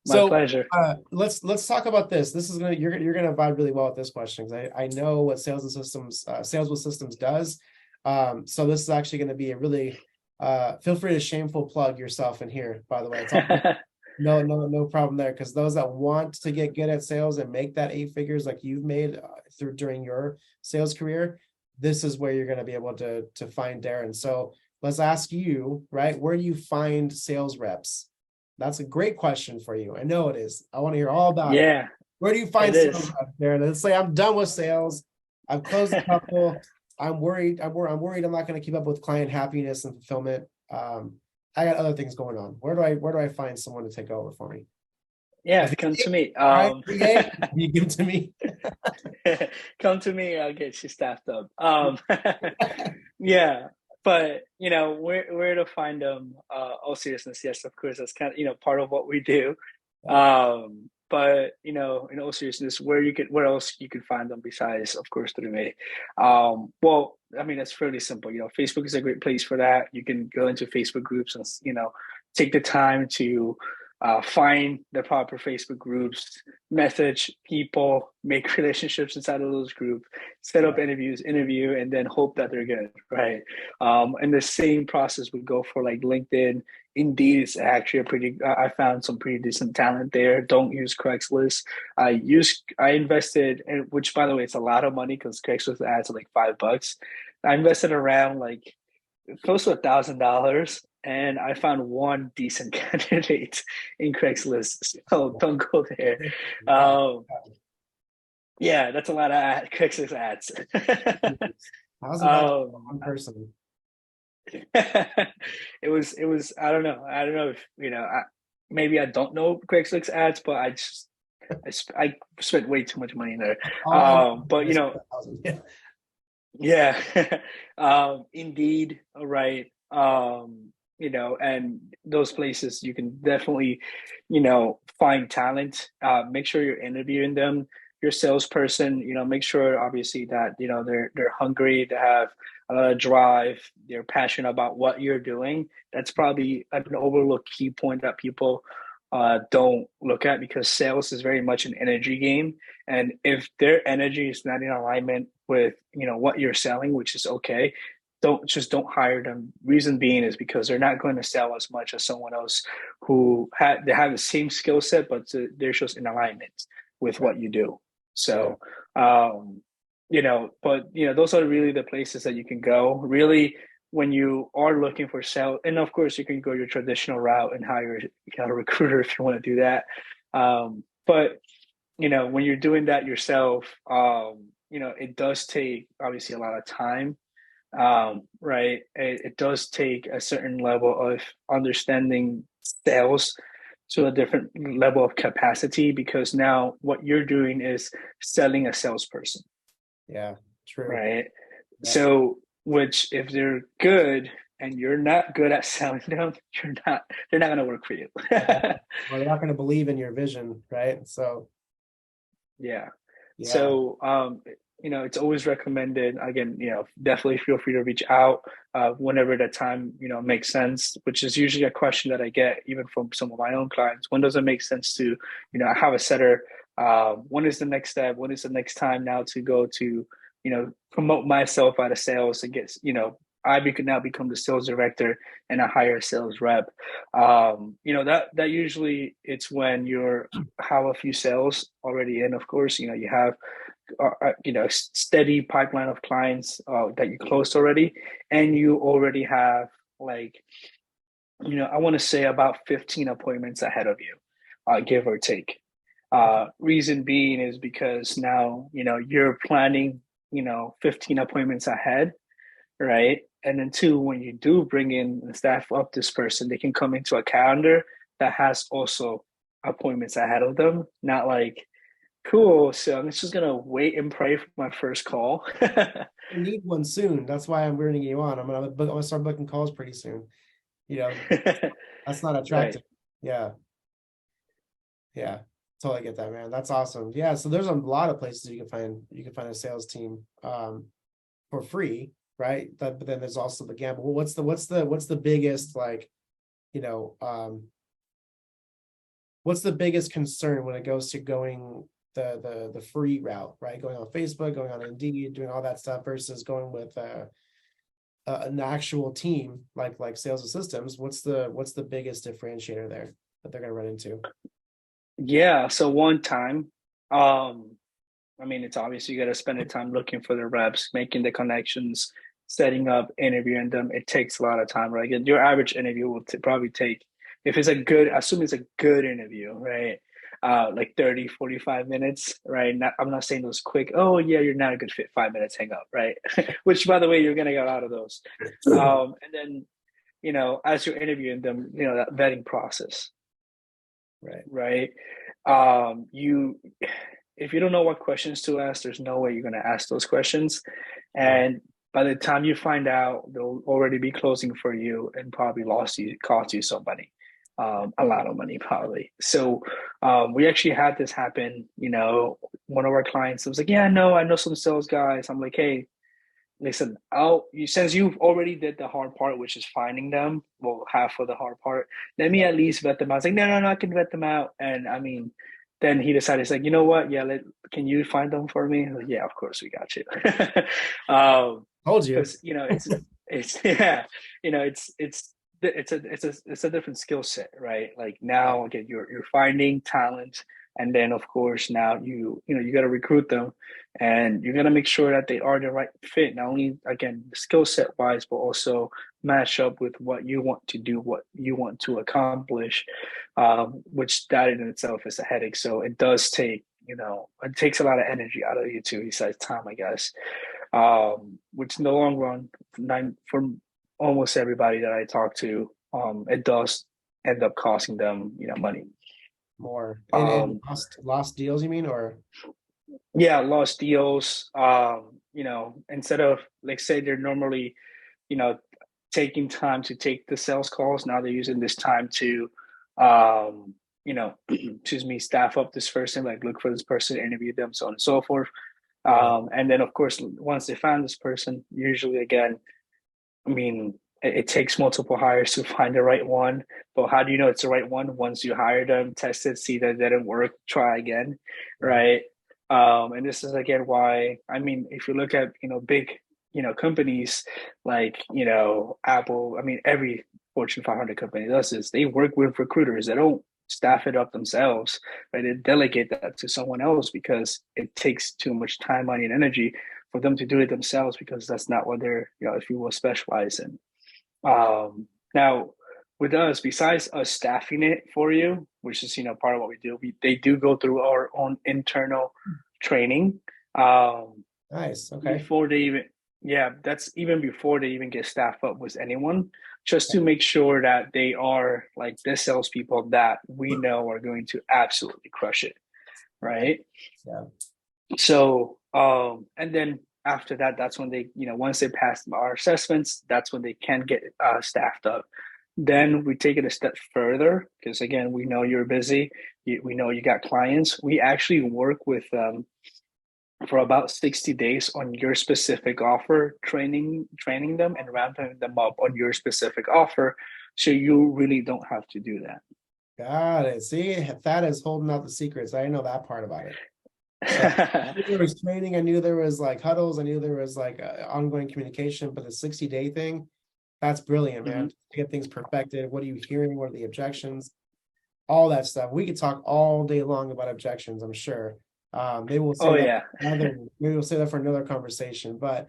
My So pleasure. let's talk about this. This is gonna you're gonna vibe really well with this question because I know what sales with systems does. So this is actually going to be a really feel free to shameful plug yourself in here. By the way, it's all no problem there because those that want to get good at sales and make that 8 figures like you've made through during your sales career, this is where you're going to be able to find Darren. So let's ask you, right? Where do you find sales reps? That's a great question for you. I know it is. I want to hear all about it. Yeah, Where do you it find sales is. reps, Darren? Let's say I'm done with sales. I've closed a couple. I'm worried. I'm worried. I'm not going to keep up with client happiness and fulfillment. I got other things going on. Where do I find someone to take over for me? Yeah, Is it come you? to me. Right? You give it to me. Come to me. I'll get you staffed up. Yeah, but where to find them? All seriousness, yes, of course, that's kind of part of what we do. But in all seriousness, where else you could find them besides, of course, through me. Well, I mean, that's fairly simple. Facebook is a great place for that. You can go into Facebook groups and take the time to find the proper Facebook groups, message people, make relationships inside of those groups, set up interview, and then hope that they're good, right? And the same process would go for like LinkedIn. Indeed, it's actually I found some pretty decent talent there. Don't use Craigslist. I invested, and which by the way, it's a lot of money because Craigslist ads are like $5. I invested around like close to $1,000, and I found one decent candidate in Craigslist. So don't go there. Wow. Um, yeah, that's a lot of Craigslist ads. How's it that um, one person? it was I don't know if maybe I don't know Craigslist ads, but I spent way too much money there. All I know But is 1,000. Yeah. yeah. Indeed, right. And those places you can definitely, find talent. Make sure you're interviewing them. Your salesperson, make sure obviously that, they're hungry, they have a lot of drive, they're passionate about what you're doing. That's probably an overlooked key point that people don't look at because sales is very much an energy game. And if their energy is not in alignment with what you're selling, which is okay, don't hire them. Reason being is because they're not going to sell as much as someone else they have the same skill set, but they're just in alignment with Right. what you do. Yeah. So, but those are really the places that you can go. Really, when you are looking for sales, and of course you can go your traditional route and hire a recruiter if you want to do that. But when you're doing that yourself, it does take obviously a lot of time, right? It does take a certain level of understanding sales to a different level of capacity because now what you're doing is selling a salesperson, Yeah. True. right? Yeah. So, which if they're good and you're not good at selling them, they're not going to work for you. Yeah. Well, they're not going to believe in your vision, right? So, Yeah. yeah. So, it's always recommended. Again, definitely feel free to reach out whenever the time, makes sense, which is usually a question that I get even from some of my own clients. When does it make sense to, have a setter? When is the next step? When is the next time now to go to, promote myself out of sales and get, I could now become the sales director and a higher sales rep. That usually it's when you're have a few sales already in, of course, you have steady pipeline of clients that you closed already, and you already have like I want to say about 15 appointments ahead of you, give or take. Okay. Reason being is because now you're planning 15 appointments ahead, right? And then two, when you do bring in and staff up this person, they can come into a calendar that has also appointments ahead of them, not like cool. So I'm just gonna wait and pray for my first call. I need one soon. That's why I'm bringing you on. I'm gonna start booking calls pretty soon. You know, that's not Right. attractive. Yeah. Yeah. Totally get that, man. That's awesome. Yeah. So there's a lot of places you can find a sales team for free, right? But then there's also the gamble. Well, what's the biggest like, you know, what's the biggest concern when it goes to going the free route, right? Going on Facebook, going on Indeed, doing all that stuff versus going with an actual team like sales and systems. What's the biggest differentiator there that they're going to run into? Yeah. So one time, um, I mean, it's obvious you got to spend the time looking for the reps, making the connections, setting up, interviewing them. It takes a lot of time, right? Your average interview will probably take, if it's a good, assume it's a good interview, right? Like 30, 45 minutes, right? I'm not saying those quick, oh, yeah, you're not a good fit, 5 minutes, hang up, right? Which, by the way, you're going to get out of those. And then, as you're interviewing them, that vetting process, right? You if you don't know what questions to ask, there's no way you're going to ask those questions. And by the time you find out, they'll already be closing for you and probably cost you some money, a lot of money probably. So we actually had this happen. One of our clients was like, "Yeah, no, I know some sales guys." I'm like, "Hey, listen, since you've already did the hard part, which is finding them, well, half of the hard part, let me at least vet them out." I was like, no, I can vet them out. And I mean, then he decided, he's like, you know what? Yeah, can you find them for me? Like, yeah, of course we got you. Told you. Because it's yeah, it's a different skill set, right? Like now, again, you're finding talent, and then of course now you got to recruit them, and you're gonna make sure that they are the right fit, not only again skill set wise, but also match up with what you want to do, what you want to accomplish, which that in itself is a headache. So it does take, it takes a lot of energy out of you too, besides time, I guess. Which in the long run, for almost everybody that I talk to, it does end up costing them, money. More and Um, lost deals, you mean, or yeah, lost deals. Instead of like say they're normally, you know, taking time to take the sales calls, now they're using this time to, excuse me, staff up this person, like look for this person, interview them, so on and so forth. yeah, And then of course, once they found this person, usually again, I mean, it takes multiple hires to find the right one. But how do you know it's the right one? Once you hire them, test it, see that it didn't work, try again, yeah, right? And this is again why, I mean, if you look at big companies like Apple, I mean every Fortune 500 company does this. They work with recruiters. They don't staff it up themselves, right? They delegate that to someone else because it takes too much time, money, and energy for them to do it themselves because that's not what they're, if you will, specialize in. Now, with us, besides us staffing it for you, which is part of what we do, they do go through our own internal training nice, okay, before they even, yeah, that's even before they even get staffed up with anyone, just to make sure that they are like the salespeople that we know are going to absolutely crush it, right? yeah, So, and then after that, that's when they, once they pass our assessments, that's when they can get staffed up. Then we take it a step further because again, we know you're busy. We know you got clients. We actually work with for about 60 days on your specific offer, training them and ramping them up on your specific offer. So you really don't have to do got it. See, Thad is holding out the secrets. I didn't know that part about it. So I that. knew there was training. I knew there was like huddles. I knew there was like ongoing communication, but the 60-day thing, that's brilliant, man. Mhm. To get things perfected. What are you hearing? What are the objections? All that stuff. We could talk all day long about objections, I'm sure. Maybe we'll Oh save that yeah. maybe we'll save that for another conversation. But